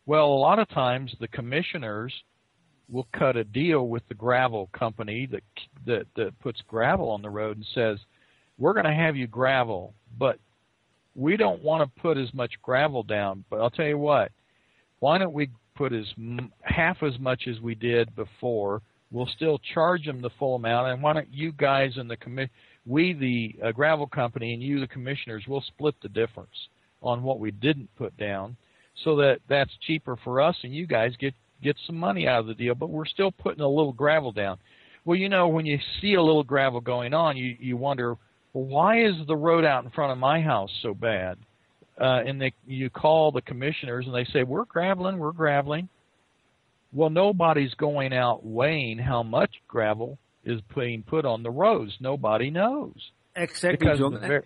Well, a lot of times the commissioners will cut a deal with the gravel company that puts gravel on the road and says, we're going to have you gravel, but we don't want to put as much gravel down. But I'll tell you what, why don't we put half as much as we did before? We'll still charge them the full amount, and why don't you guys and the gravel company and you, the commissioners, will split the difference on what we didn't put down, so that's cheaper for us, and you guys get some money out of the deal, but we're still putting a little gravel down. Well, you know, when you see a little gravel going on, you wonder, well, why is the road out in front of my house so bad? And you call the commissioners, and they say, we're graveling. Well, nobody's going out weighing how much gravel is being put on the roads. Nobody knows. Exactly, because John. The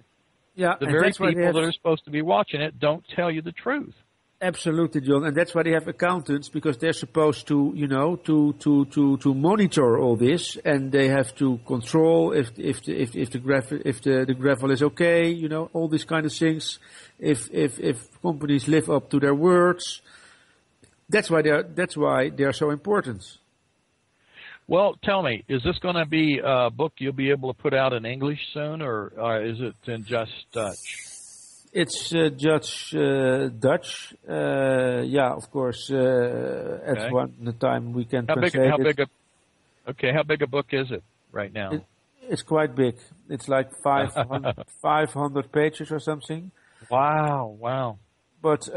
very people that are supposed to be watching it don't tell you the truth. Absolutely, John, and that's why they have accountants, because they're supposed to, to monitor all this, and they have to control if the gravel is okay, all these kind of things. If companies live up to their words, that's why they are so important. Well, tell me, is this going to be a book you'll be able to put out in English soon, or is it in just Dutch? It's just Dutch. Of course, at one time we can translate it. How big a book is it right now? It's quite big. It's like 500 pages or something. Wow. But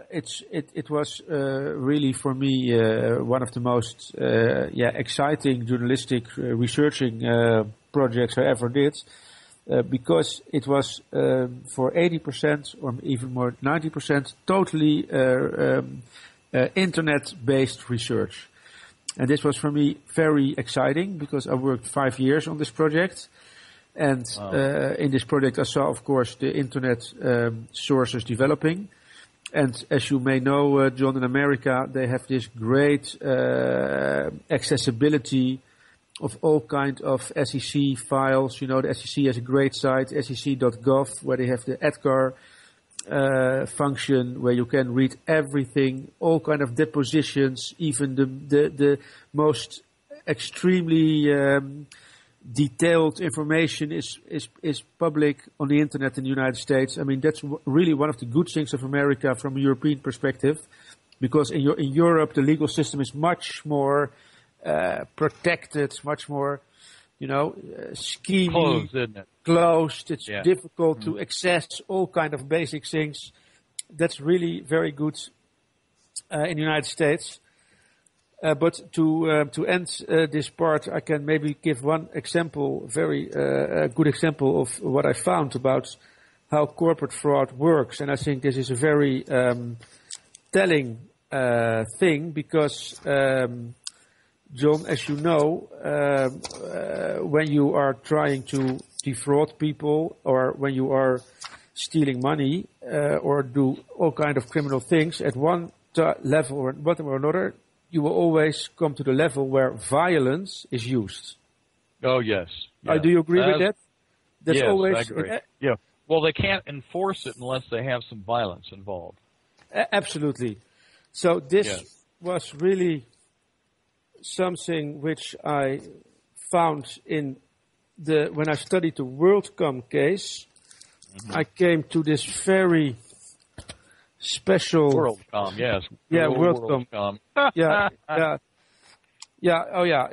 it was really for me one of the most exciting journalistic researching projects I ever did. Because it was for 80% or even more 90% totally internet-based research. And this was for me very exciting because I worked 5 years on this project. And in this project I saw, of course, the internet sources developing. And as you may know, John, in America, they have this great accessibility of all kind of SEC files. The SEC has a great site, sec.gov, where they have the EDGAR function, where you can read everything, all kind of depositions, even the most extremely detailed information is public on the internet in the United States. I mean, that's really one of the good things of America from a European perspective, because in Europe the legal system is much more protected, much more, schemy, closed, isn't it? Closed. It's difficult to access all kind of basic things. That's really very good in the United States. But to end this part, I can maybe give one example, very good example of what I found about how corporate fraud works, and I think this is a very telling thing because. John, as you know, when you are trying to defraud people or when you are stealing money or do all kind of criminal things at one level or another, you will always come to the level where violence is used. Oh, yes. Do you agree with that? That's always, I agree. Well, they can't enforce it unless they have some violence involved. Absolutely. So this was really something which I found when I studied the WorldCom case. I came to this very special WorldCom, yes. WorldCom.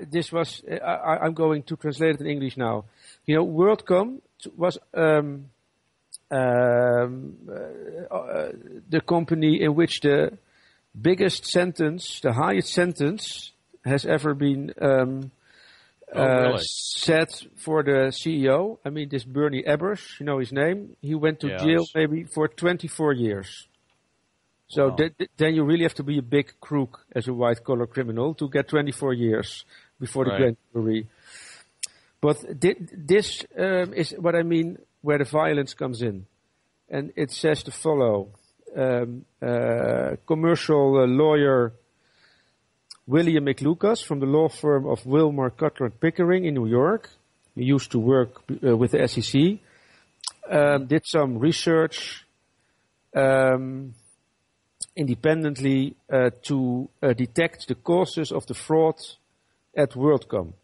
This was. I'm going to translate it in English now. WorldCom was the company in which the biggest sentence, the highest sentence, has ever been set for the CEO. I mean, this Bernie Ebbers, you know his name. He went to jail maybe for 24 years. So then you really have to be a big crook as a white-collar criminal to get 24 years before the grand jury. But this is what I mean, where the violence comes in. And it says the follow. Commercial lawyer William McLucas from the law firm of Wilmer, Cutler & Pickering in New York. He used to work with the SEC. Did some research independently to detect the causes of the fraud at WorldCom.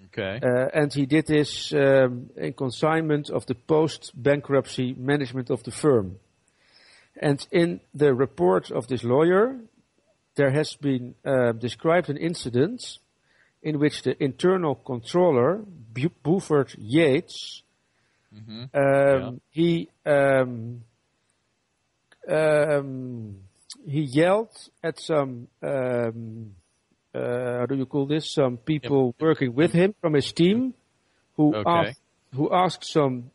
Okay. And he did this in consignment of the post-bankruptcy management of the firm. And in the report of this lawyer, there has been described an incident in which the internal controller, Buford Yates, he yelled at some how do you call this? Some people working with him from his team, who asked some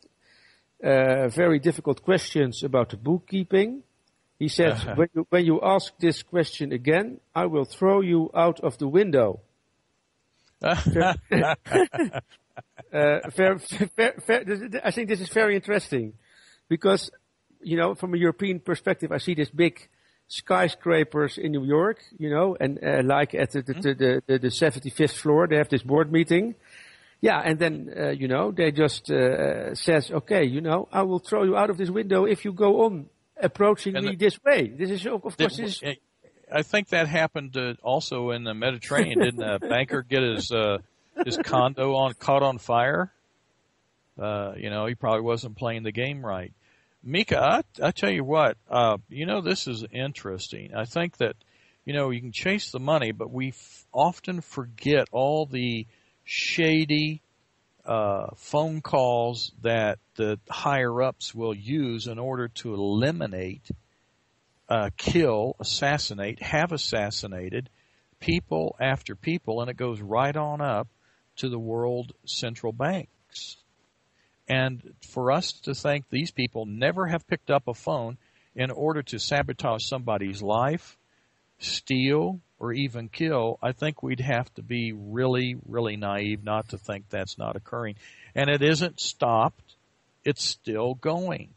very difficult questions about the bookkeeping. He said, when you ask this question again, I will throw you out of the window. I think this is very interesting because, you know, from a European perspective, I see this big skyscrapers in New York, you know, and like at the 75th floor, they have this board meeting. Yeah, and then, you know, they just says, okay, you know, I will throw you out of this window if you go on approaching me this way. This is, of course, I think that happened also in the Mediterranean. Didn't a banker get his condo caught on fire? You know, he probably wasn't playing the game right. Mika, I tell you what, you know, this is interesting. I think that, you know, you can chase the money, but we often forget all the shady phone calls that the higher-ups will use in order to eliminate, kill, assassinate, have assassinated people after people, and it goes right on up to the world central banks. And for us to think these people never have picked up a phone in order to sabotage somebody's life, steal, or even kill, I think we'd have to be really, really naive not to think that's not occurring. And it isn't stopped. It's still going.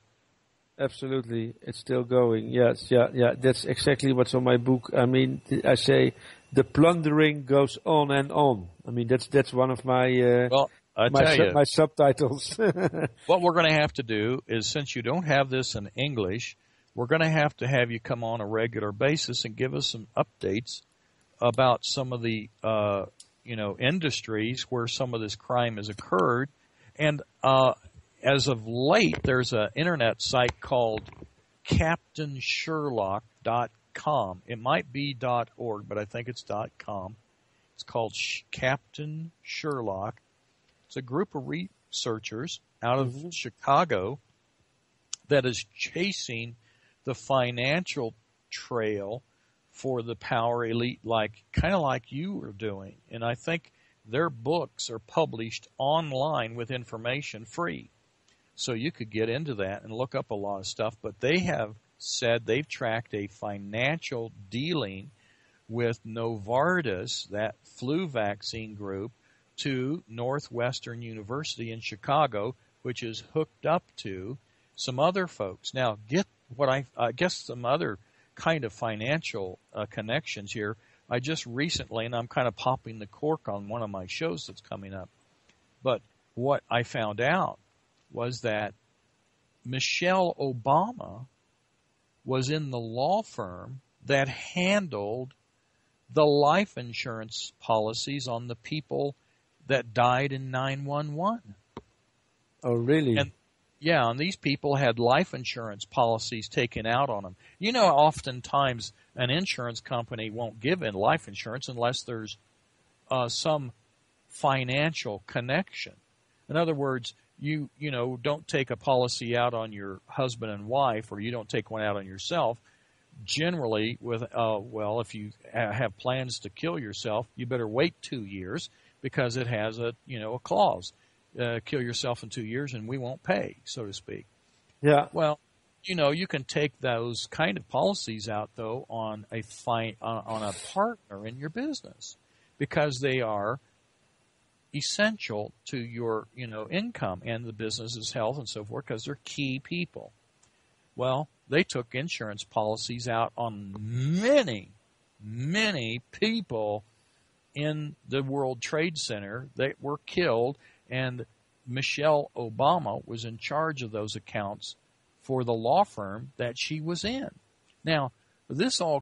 Absolutely. It's still going. Yes. Yeah. That's exactly what's on my book. I mean, I say the plundering goes on and on. I mean, that's one of my, my subtitles. What we're going to have to do is, since you don't have this in English, we're going to have you come on a regular basis and give us some updates about some of the, you know, industries where some of this crime has occurred. And as of late, there's an internet site called CaptainSherlock.com. It might be .org, but I think it's .com. It's called Captain Sherlock. It's a group of researchers out of Chicago that is chasing the financial trail for the power elite, kind of like you were doing. And I think their books are published online with information free. So you could get into that and look up a lot of stuff. But they have said they've tracked a financial dealing with Novartis, that flu vaccine group, to Northwestern University in Chicago, which is hooked up to some other folks. Now, get what I guess some other kind of financial connections here. I just recently, and I'm kind of popping the cork on one of my shows that's coming up, but what I found out was that Michelle Obama was in the law firm that handled the life insurance policies on the people that died in 9/11. Oh, really? And these people had life insurance policies taken out on them. You know, oftentimes an insurance company won't give in life insurance unless there's some financial connection. In other words, you know, don't take a policy out on your husband and wife, or you don't take one out on yourself. Generally, with if you have plans to kill yourself, you better wait 2 years, because it has a clause. Kill yourself in 2 years and we won't pay, so to speak. Yeah. Well, you know, you can take those kind of policies out, though, on a partner in your business, because they are essential to your, income and the business's health and so forth, because they're key people. Well, they took insurance policies out on many, many people in the World Trade Center that were killed, and Michelle Obama was in charge of those accounts for the law firm that she was in. Now, This all